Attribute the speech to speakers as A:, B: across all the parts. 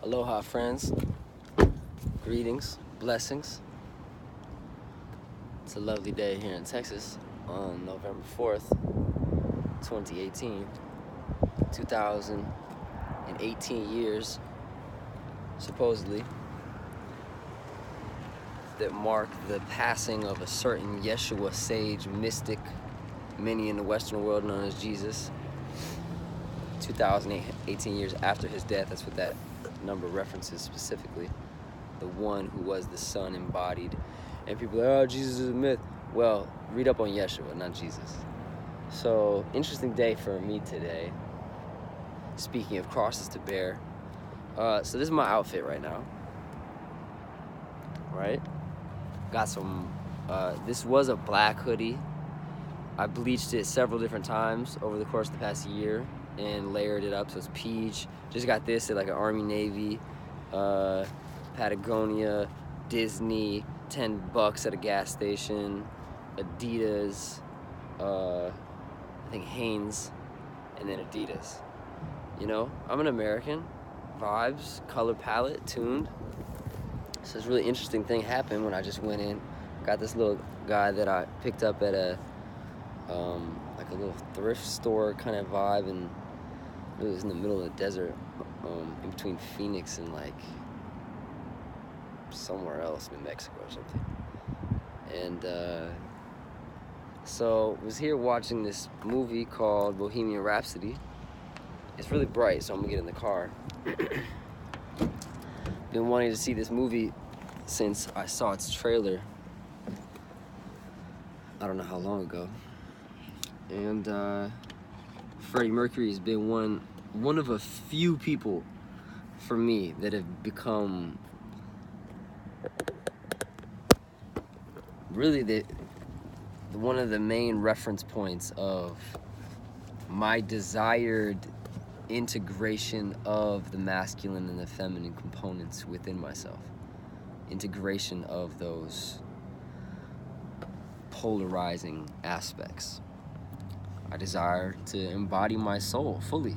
A: Aloha, friends. Greetings, blessings. It's a lovely day here in Texas on November 4th, 2018. 2018 years, supposedly, that mark the passing of a certain Yeshua sage, mystic, many in the Western world known as Jesus. 2018 years after his death, that's what that number references specifically. The one who was the Son embodied. And people are like, oh, Jesus is a myth. Well, read up on Yeshua, not Jesus. So, interesting day for me today. Speaking of crosses to bear. So this is my outfit right now. Right? Got some, this was a black hoodie. I bleached it several different times over the course of the past year and layered it up so it's peach. Just got this at like an Army Navy, Patagonia, Disney, $10 at a gas station, Adidas, I think Hanes, and then Adidas. You know, I'm an American. Vibes, color palette, tuned. So this really interesting thing happened when I just went in. Got this little guy that I picked up at a like a little thrift store kind of vibe, and it was in the middle of the desert, in between Phoenix and like somewhere else, New Mexico or something. And so was here watching this movie called Bohemian Rhapsody. It's really bright, so I'm gonna get in the car. Been wanting to see this movie since I saw its trailer. I don't know how long ago. And Freddie Mercury has been one of a few people for me that have become really the one of the main reference points of my desired integration of the masculine and the feminine components within myself. Integration of those polarizing aspects. I desire to embody my soul fully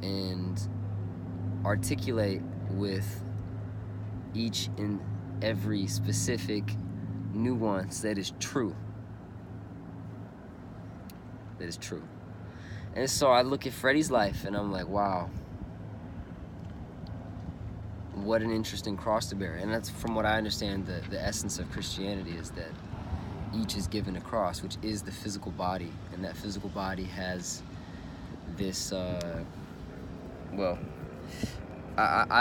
A: and articulate with each and every specific nuance that is true. That is true. And so I look at Freddie's life and I'm like, wow, what an interesting cross to bear. And that's, from what I understand, the essence of Christianity is that each is given a cross, which is the physical body. And that physical body has this, I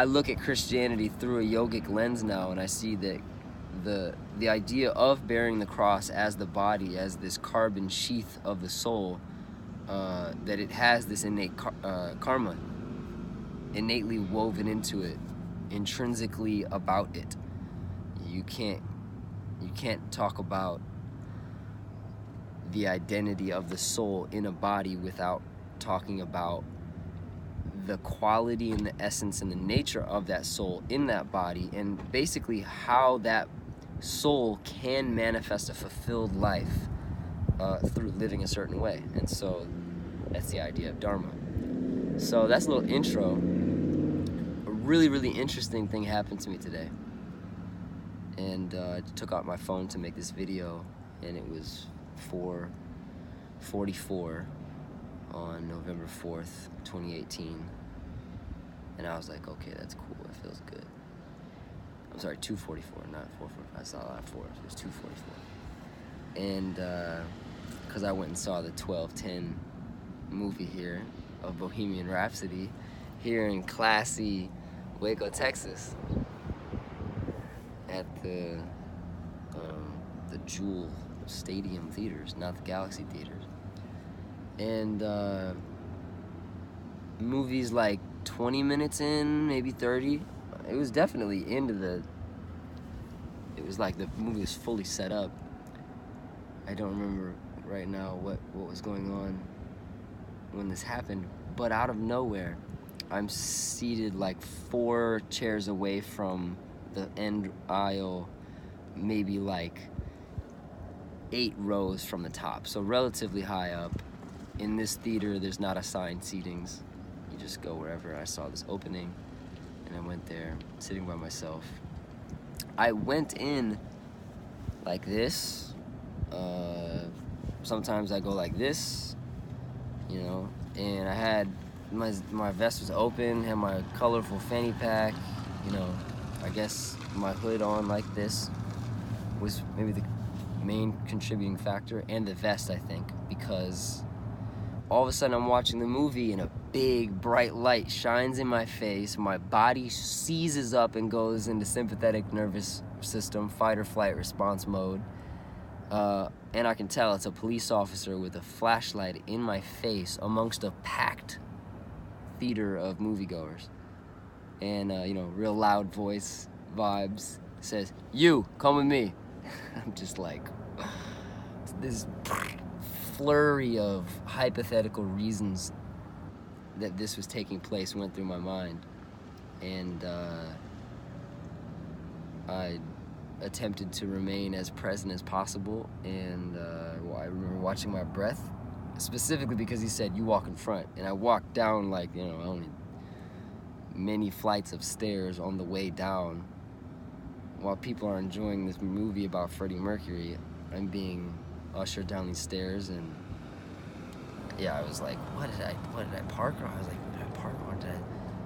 A: look at Christianity through a yogic lens now, and I see that the idea of bearing the cross as the body, as this carbon sheath of the soul, that it has this innate karma innately woven into it, intrinsically about it. You can't talk about the identity of the soul in a body without talking about the quality and the essence and the nature of that soul in that body, and basically how that soul can manifest a fulfilled life through living a certain way. And so that's the idea of Dharma. So that's a little intro. A really, really interesting thing happened to me today. And I took out my phone to make this video, and it was 4:44 on November 4th, 2018. And I was like, okay, that's cool, it feels good. I'm sorry, 2:44, not 4:45. I saw a lot of fours, it was 2:44. And because I went and saw the 12:10 movie here of Bohemian Rhapsody here in classy Waco, Texas, at the Jewel Stadium Theaters, not the Galaxy Theaters. And movies like 20 minutes in, maybe 30, it was definitely it was like the movie was fully set up. I don't remember right now what was going on when this happened, but out of nowhere, I'm seated like 4 chairs away from the end aisle, maybe like 8 rows from the top, so relatively high up. In this theater, there's not assigned seatings. You just go wherever. I saw this opening, and I went there, sitting by myself. I went in like this. Sometimes I go like this, you know, and I had my vest was open, had my colorful fanny pack, you know. I guess my hood on like this was maybe the main contributing factor, and the vest, I think, because all of a sudden I'm watching the movie and a big bright light shines in my face, my body seizes up and goes into sympathetic nervous system, fight or flight response mode, and I can tell it's a police officer with a flashlight in my face amongst a packed theater of moviegoers, and you know, real loud voice vibes, says, "You come with me." I'm just like, this flurry of hypothetical reasons that this was taking place went through my mind, and I attempted to remain as present as possible, and I remember watching my breath, specifically because he said, "You walk in front," and I walked down like, you know, only many flights of stairs on the way down. While people are enjoying this movie about Freddie Mercury, I'm being ushered down these stairs, and yeah, I was like, what did I park? Or I was like, did I park, or did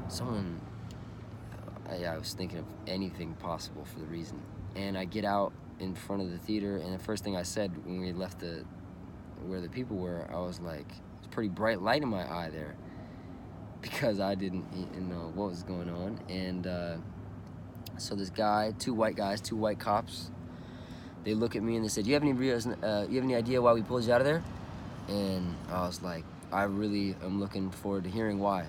A: someone? Yeah, I was thinking of anything possible for the reason. And I get out in front of the theater, and the first thing I said when we left where the people were, I was like, it's a pretty bright light in my eye there, because I didn't know what was going on. And so this guy, two white cops, they look at me and they said, you have any idea why we pulled you out of there? And I was like, I really am looking forward to hearing why.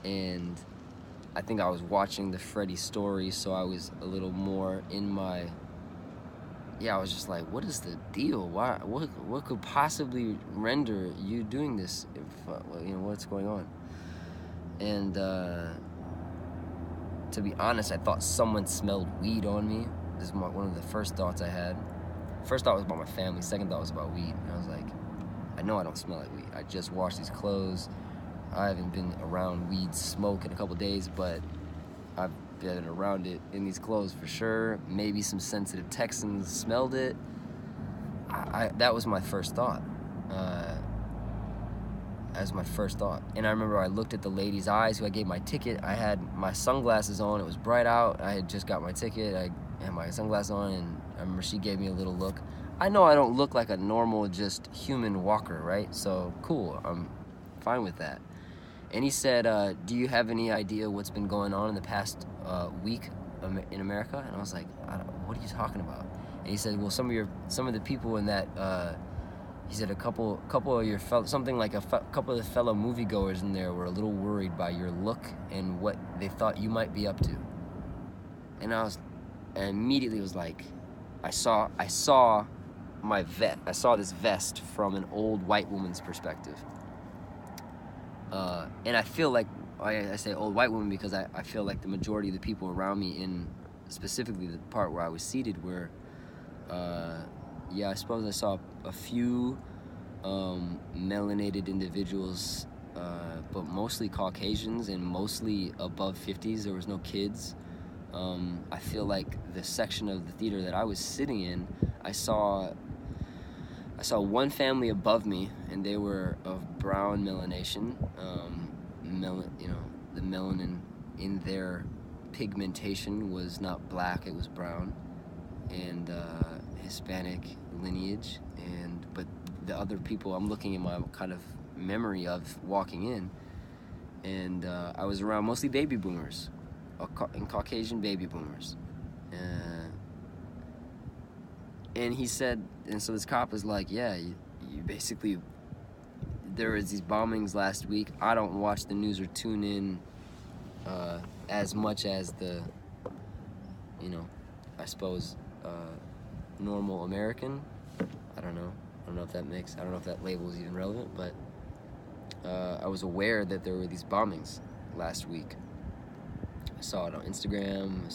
A: And I think I was watching the Freddie story, so I was a little more in my, I was just like, what is the deal? Why? What could possibly render you doing this? If, you know, what's going on? And to be honest, I thought someone smelled weed on me. This is one of the first thoughts I had. First thought was about my family. Second thought was about weed. And I was like, I know I don't smell like weed. I just washed these clothes. I haven't been around weed smoke in a couple days, but I've been around it in these clothes for sure. Maybe some sensitive Texans smelled it. That was my first thought. As my first thought. And I remember I looked at the lady's eyes who I gave my ticket. I had my sunglasses on. It was bright out. I had just got my ticket. I had my sunglasses on, and I remember she gave me a little look. I know I don't look like a normal, just human walker, right? So, cool. I'm fine with that. And he said, do you have any idea what's been going on in the past week in America? And I was like, what are you talking about? And he said, well, some of the people in that, he said a couple of your something like couple of the fellow moviegoers in there were a little worried by your look and what they thought you might be up to. And I immediately was like, I saw my I saw this vest from an old white woman's perspective. And I feel like, I say old white woman because I feel like the majority of the people around me, in specifically the part where I was seated, were, I suppose I saw a few melanated individuals, but mostly Caucasians and mostly above 50s. There was no kids. I feel like the section of the theater that I was sitting in, I saw one family above me, and they were of brown melanation. The melanin in their pigmentation was not black; it was brown, and Hispanic lineage. But the other people, I'm looking at my kind of memory of walking in, and I was around mostly baby boomers, and Caucasian baby boomers. And he said, and so this cop was like, yeah, you basically, there was these bombings last week. I don't watch the news or tune in as much as the, I suppose, normal American. I don't know if that label is even relevant, but I was aware that there were these bombings last week. I saw it on Instagram.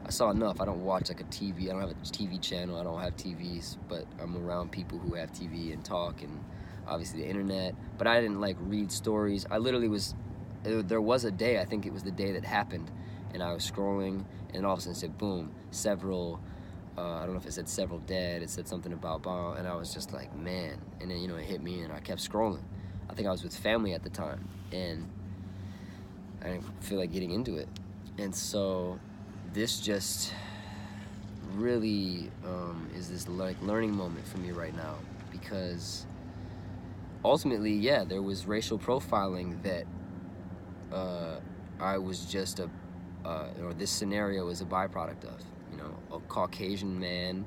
A: I saw enough. I don't watch like a TV. I don't have a TV channel. I don't have TVs, but I'm around people who have TV and talk, and obviously the internet. But I didn't like read stories. I literally was there was a day, I think it was the day that happened, and I was scrolling, and all of a sudden it said boom, several, I don't know if it said several dead, it said something about bomb, and I was just like, man. And then, you know, it hit me, and I kept scrolling. I think I was with family at the time, and I didn't feel like getting into it. And so this just really is this like learning moment for me right now, because ultimately, yeah, there was racial profiling that I was just or this scenario is a byproduct of. You know, a Caucasian man,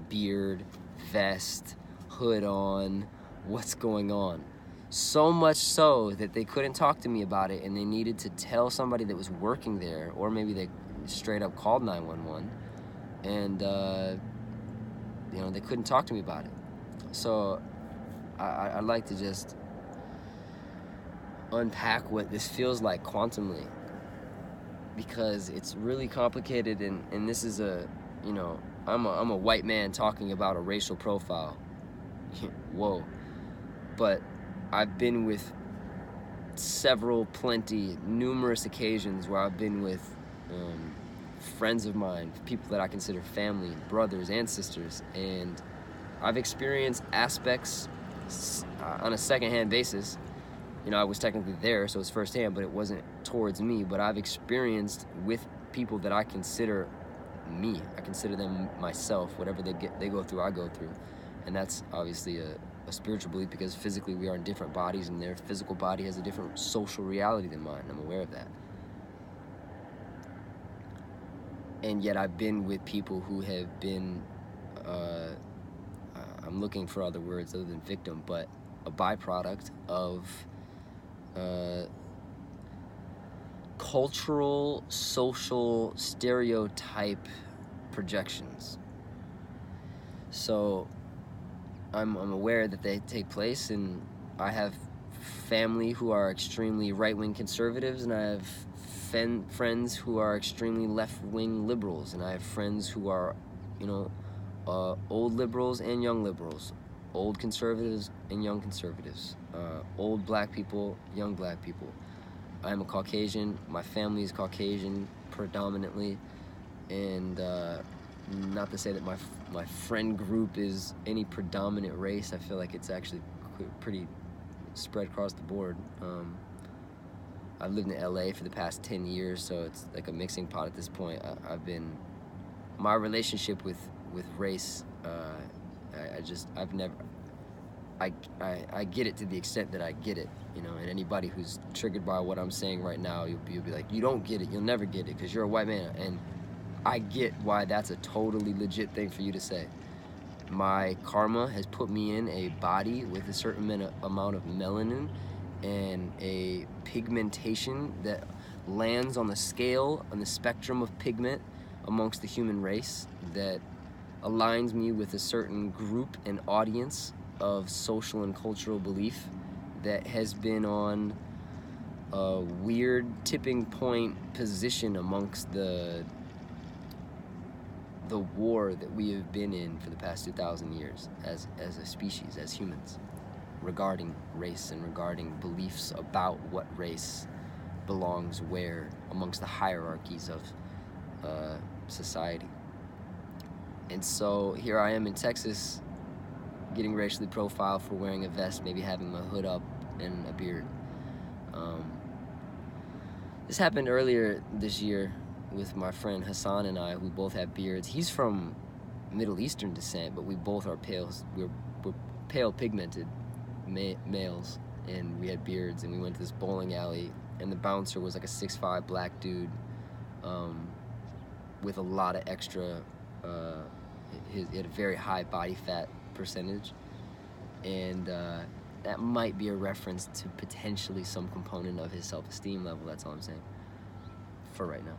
A: beard, vest, hood on, what's going on? So much so that they couldn't talk to me about it, and they needed to tell somebody that was working there, or maybe they straight up called 911, and you know, they couldn't talk to me about it. So I'd like to just unpack what this feels like quantumly, because it's really complicated, and this is a, you know, I'm a white man talking about a racial profile. Whoa. But I've been with numerous occasions where I've been with friends of mine, people that I consider family, brothers and sisters, and I've experienced aspects on a secondhand basis. You know, I was technically there, so it's firsthand, but it wasn't towards me. But I've experienced with people that I consider me. I consider them myself. Whatever they go through, I go through. And that's obviously a spiritual belief, because physically we are in different bodies, and their physical body has a different social reality than mine. I'm aware of that. And yet I've been with people who have been, I'm looking for other words other than victim, but a byproduct of cultural, social stereotype projections. So I'm aware that they take place, and I have family who are extremely right-wing conservatives, and I have friends who are extremely left-wing liberals, and I have friends who are, you know, old liberals and young liberals, old conservatives and young conservatives, old black people, young black people. I'm a Caucasian. My family is Caucasian predominantly, and not to say that my friend group is any predominant race. I feel like it's actually pretty spread across the board. I've lived in LA for the past 10 years, so it's like a mixing pot at this point. My relationship with race, I get it to the extent that I get it, you know, and anybody who's triggered by what I'm saying right now, you'll be like, you don't get it, you'll never get it, because you're a white man, and I get why that's a totally legit thing for you to say. My karma has put me in a body with a certain amount of melanin and a pigmentation that lands on the scale, on the spectrum of pigment amongst the human race, that aligns me with a certain group and audience of social and cultural belief that has been on a weird tipping point position amongst the war that we have been in for the past 2,000 years as a species, as humans, regarding race and regarding beliefs about what race belongs where amongst the hierarchies of society. And so here I am in Texas, getting racially profiled for wearing a vest, maybe having my hood up and a beard. This happened earlier this year with my friend Hassan and I, who both have beards. He's from Middle Eastern descent, but we both are pale. We're pale pigmented males, and we had beards, and we went to this bowling alley, and the bouncer was like a 6'5" black dude with a lot of extra, he had a very high body fat percentage, and that might be a reference to potentially some component of his self-esteem level. That's all I'm saying for right now.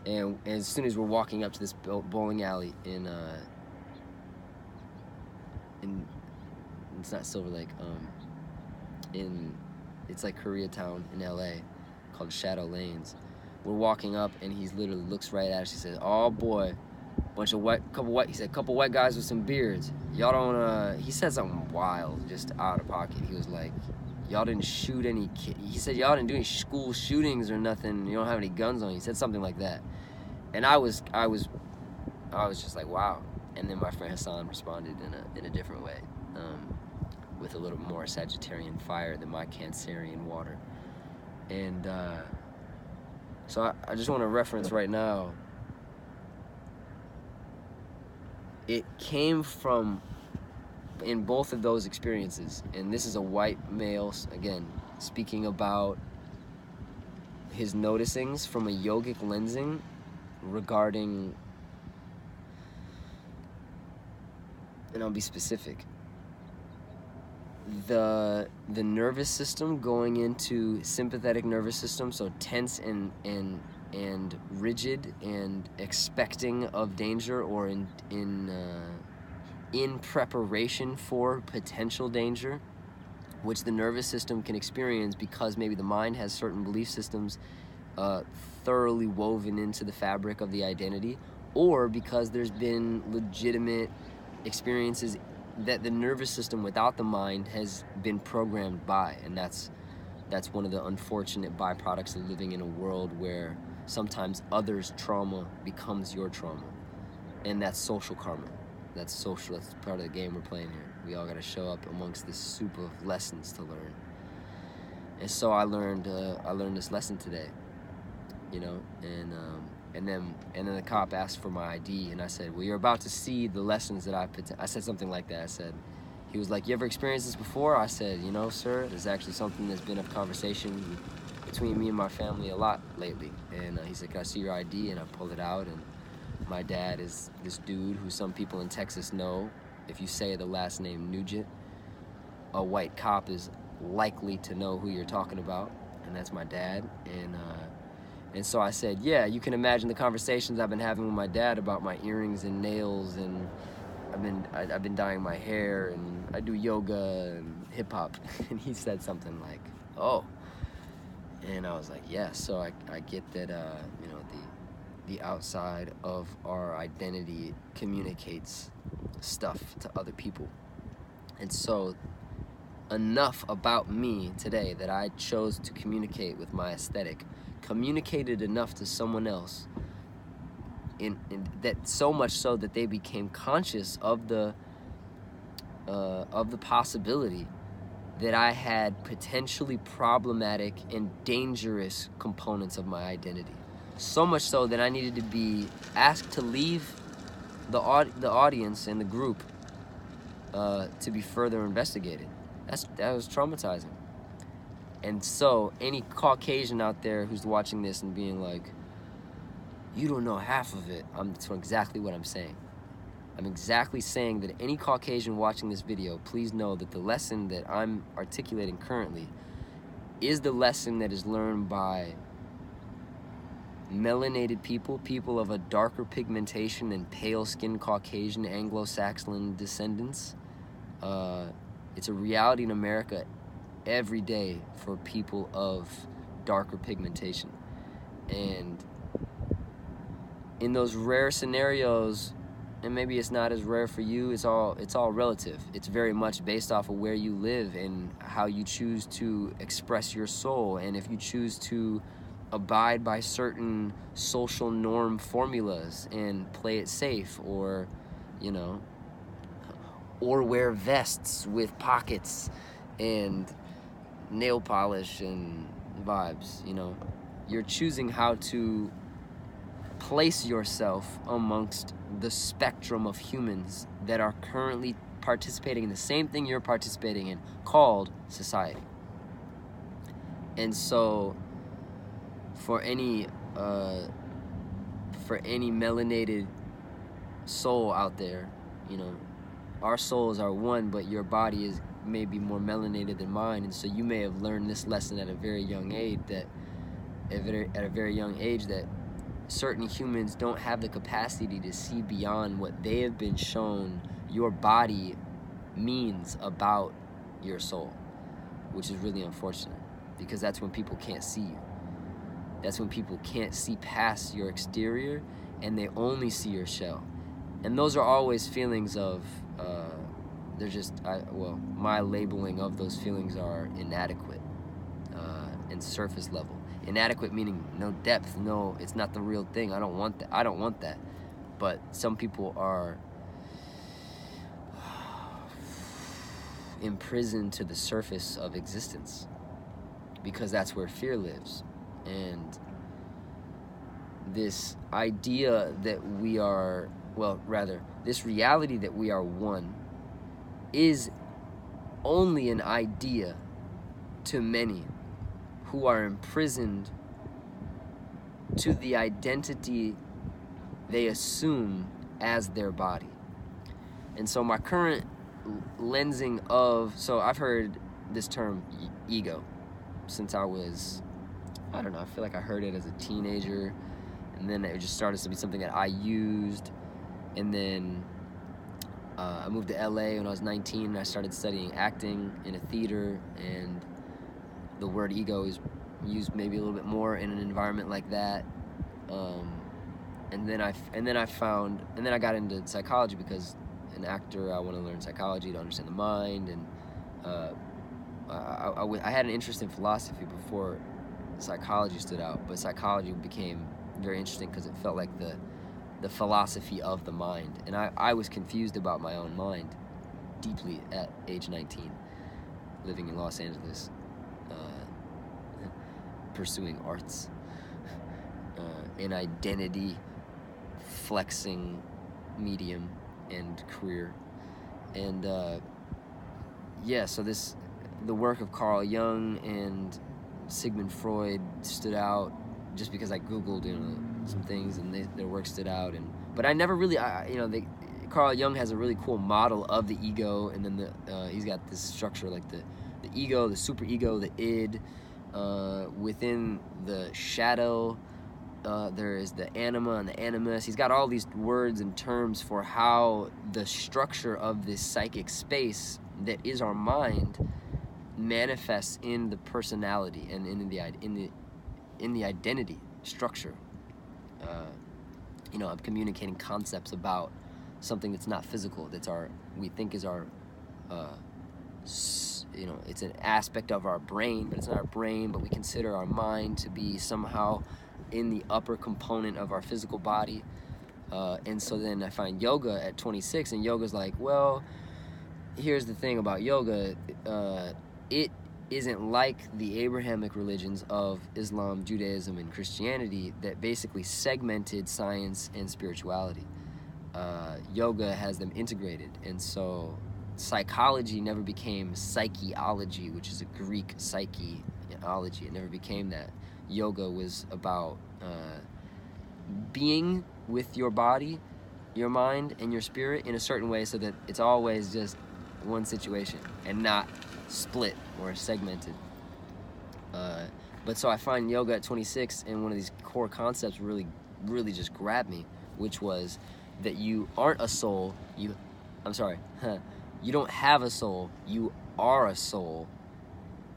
A: And as soon as we're walking up to this bowling alley in it's not Silver Lake, it's like Koreatown in LA, called Shadow Lanes. We're walking up, and he literally looks right at us. He says, "Oh boy, couple white guys with some beards. Y'all don't." He said something wild, just out of pocket. He was like, y'all didn't shoot any he said y'all didn't do any school shootings or nothing, you don't have any guns on you. He said something like that. And I was just like, wow. And then my friend Hassan responded in a different way, with a little more Sagittarian fire than my Cancerian water. And so I just want to reference right now, it came from, in both of those experiences, and this is a white male, again, speaking about his noticings from a yogic lensing regarding, and I'll be specific, the nervous system going into sympathetic nervous system, so tense and rigid and expecting of danger, or in preparation for potential danger, which the nervous system can experience because maybe the mind has certain belief systems thoroughly woven into the fabric of the identity, or because there's been legitimate experiences that the nervous system without the mind has been programmed by. And that's one of the unfortunate byproducts of living in a world where sometimes others' trauma becomes your trauma. And that's social karma. That's social, that's part of the game we're playing here. We all gotta show up amongst this soup of lessons to learn. And so I learned this lesson today, you know, and then the cop asked for my ID, and I said, well, you're about to see the lessons that I said something like that. I said, he was like, you ever experienced this before? I said, you know, sir, it's actually something that's been a conversation between me and my family a lot lately. And he said, can I see your ID? And I pulled it out, and my dad is this dude who some people in Texas know. If you say the last name Nugent, a white cop is likely to know who you're talking about, and that's my dad. And so I said, yeah, you can imagine the conversations I've been having with my dad about my earrings and nails, and I've been dyeing my hair, and I do yoga and hip hop. And he said something like, oh. And I was like, yeah. So I get that, you know, the outside of our identity communicates stuff to other people. And so enough about me today that I chose to communicate with my aesthetic communicated enough to someone else, in that so much so that they became conscious of the possibility that I had potentially problematic and dangerous components of my identity. So much so that I needed to be asked to leave the audience and the group to be further investigated. That was traumatizing. And so any Caucasian out there who's watching this and being like, you don't know half of it, that's exactly what I'm saying. I'm exactly saying that any Caucasian watching this video, please know that the lesson that I'm articulating currently is the lesson that is learned by melanated people of a darker pigmentation than pale-skinned Caucasian Anglo-Saxon descendants. It's a reality in America every day for people of darker pigmentation. And in those rare scenarios, and maybe it's not as rare for you, it's all relative. It's very much based off of where you live and how you choose to express your soul, and if you choose to abide by certain social norm formulas and play it safe, or, you know, or wear vests with pockets and nail polish and vibes. You know, you're choosing how to place yourself amongst the spectrum of humans that are currently participating in the same thing you're participating in, called society. And so for any melanated soul out there, you know, our souls are one, but your body is maybe more melanated than mine, and so you may have learned this lesson at a very young age, that certain humans don't have the capacity to see beyond what they have been shown your body means about your soul, which is really unfortunate, because that's when people can't see you. That's when people can't see past your exterior and they only see your shell. And those are always feelings of my labeling of those feelings are inadequate and surface level. Inadequate meaning no depth, no, it's not the real thing. I don't want that. But some people are imprisoned to the surface of existence because that's where fear lives. And this idea that we are, this reality that we are one is only an idea to many who are imprisoned to the identity they assume as their body. And so my current lensing of, so I've heard this term ego since I was, I don't know, I feel like I heard it as a teenager, and then it just started to be something that I used. And then I moved to LA when I was 19, and I started studying acting in a theater, and the word ego is used maybe a little bit more in an environment like that. And then I got into psychology because an actor, I want to learn psychology to understand the mind, and I had an interest in philosophy before psychology stood out, but psychology became very interesting because it felt like the philosophy of the mind, and I was confused about my own mind deeply at age 19, living in Los Angeles, pursuing arts, an identity flexing medium and career. And so the work of Carl Jung and Sigmund Freud stood out just because I googled some things, and their work stood out. But I never really Carl Jung has a really cool model of the ego, and then he's got this structure like the ego, the superego, the id, within the shadow there is the anima and the animus. He's got all these words and terms for how the structure of this psychic space that is our mind manifests in the personality and in the identity structure. I'm communicating concepts about something that's not physical, we think is our it's an aspect of our brain, but it's not our brain, but we consider our mind to be somehow in the upper component of our physical body. And so then I find yoga at 26, and yoga's like, well, here's the thing about yoga. It isn't like the Abrahamic religions of Islam, Judaism, and Christianity that basically segmented science and spirituality. Yoga has them integrated, and so psychology never became psycheology, which is a Greek psycheology. It never became that. Yoga was about being with your body, your mind, and your spirit in a certain way so that it's always just one situation and not split or segmented. But so I find yoga at 26, and one of these core concepts really, really just grabbed me, which was that you aren't a soul. You don't have a soul. You are a soul.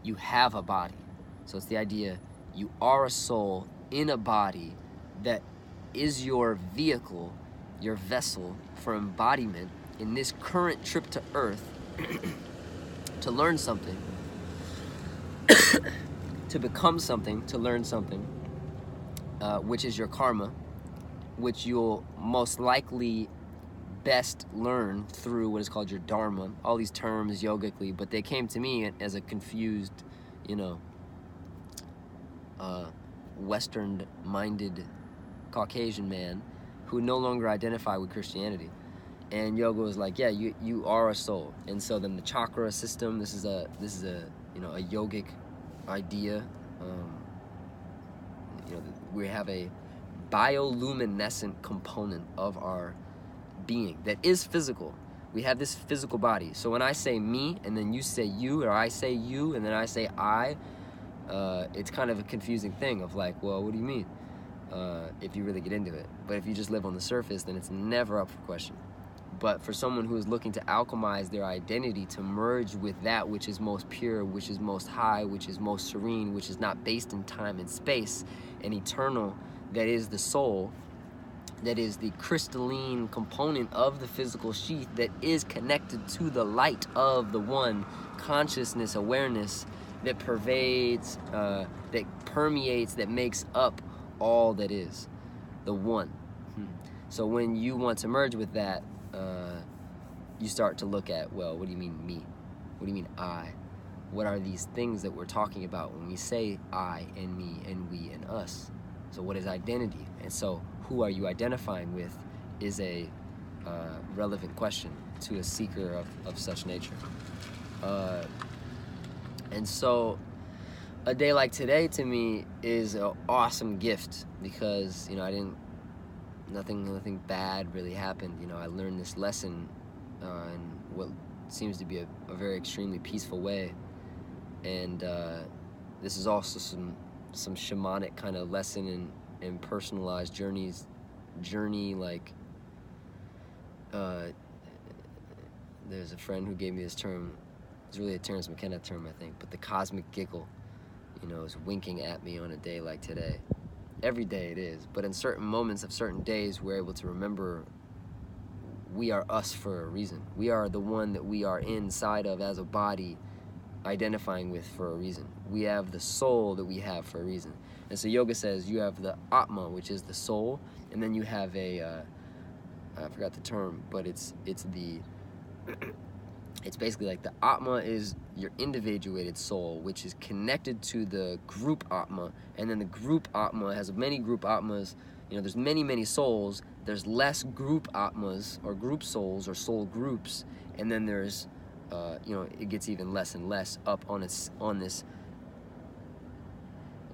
A: You have a body. So it's the idea you are a soul in a body that is your vehicle, your vessel for embodiment in this current trip to Earth to learn something, to become something, to learn something, which is your karma, which you'll most likely best learn through what is called your dharma. All these terms yogically, but they came to me as a confused, Western-minded Caucasian man who no longer identify with Christianity. And yoga was like, yeah, you are a soul. And so then the chakra system, this is a yogic idea. We have a bioluminescent component of our being that is physical. We have this physical body. So when I say me and then you say you, or I say you and then I say I, it's kind of a confusing thing of like, well, what do you mean? If you really get into it. But if you just live on the surface, then it's never up for question. But for someone who is looking to alchemize their identity to merge with that which is most pure, which is most high, which is most serene, which is not based in time and space and eternal, that is the soul, that is the crystalline component of the physical sheath that is connected to the light of the one, consciousness, awareness that pervades, that permeates, that makes up all that is, the one. So when you want to merge with that, you start to look at, well, what do you mean me? What do you mean I? What are these things that we're talking about when we say I and me and we and us? So what is identity? And so who are you identifying with is a relevant question to a seeker of such nature. And so a day like today to me is an awesome gift because, you know, nothing bad really happened. You know, I learned this lesson in what seems to be a very extremely peaceful way. And this is also some shamanic kind of lesson in personalized journey, like there's a friend who gave me this term. It's really a Terence McKenna term, I think, but the cosmic giggle, you know, is winking at me on a day like today. Every day it is, but in certain moments of certain days, we're able to remember we are us for a reason. We are the one that we are inside of as a body, identifying with for a reason. We have the soul that we have for a reason. And so yoga says you have the Atma, which is the soul, and then you have I forgot the term, but it's basically like the Atma is your individuated soul, which is connected to the group Atma, and then the group Atma has many group Atmas. You know, there's many souls. There's less group Atmas or group souls or soul groups, and then there's you know, it gets even less and less up on this.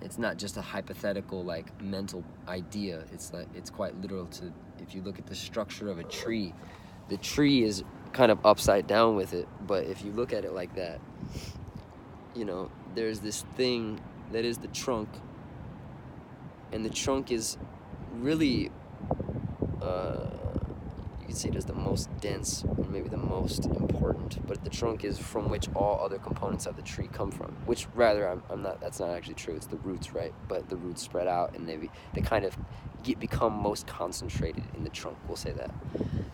A: It's not just a hypothetical, like, mental idea. It's like, it's quite literal. To if you look at the structure of a tree, the tree is kind of upside down with it, but if you look at it like that, you know, there's this thing that is the trunk, and the trunk is really you could say it is the most dense, or maybe the most important, but the trunk is from which all other components of the tree come from, which rather that's not actually true. It's the roots, right? But the roots spread out, and they kind of become most concentrated in the trunk, we'll say that.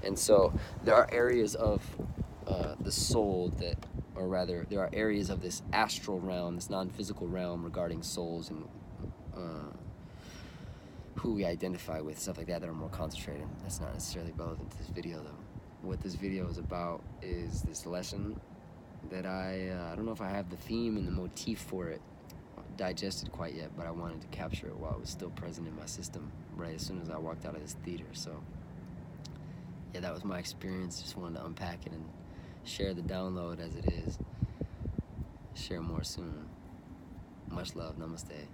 A: And so there are areas of the soul that, or rather, there are areas of this astral realm, this non-physical realm regarding souls and who we identify with, stuff like that are more concentrated. That's not necessarily relevant to this video, though. What this video is about is this lesson that I don't know if I have the theme and the motif for it digested quite yet, but I wanted to capture it while it was still present in my system right as soon as I walked out of this theater. So yeah, that was my experience. Just wanted to unpack it and share the download as it is. Share more soon. Much love. Namaste.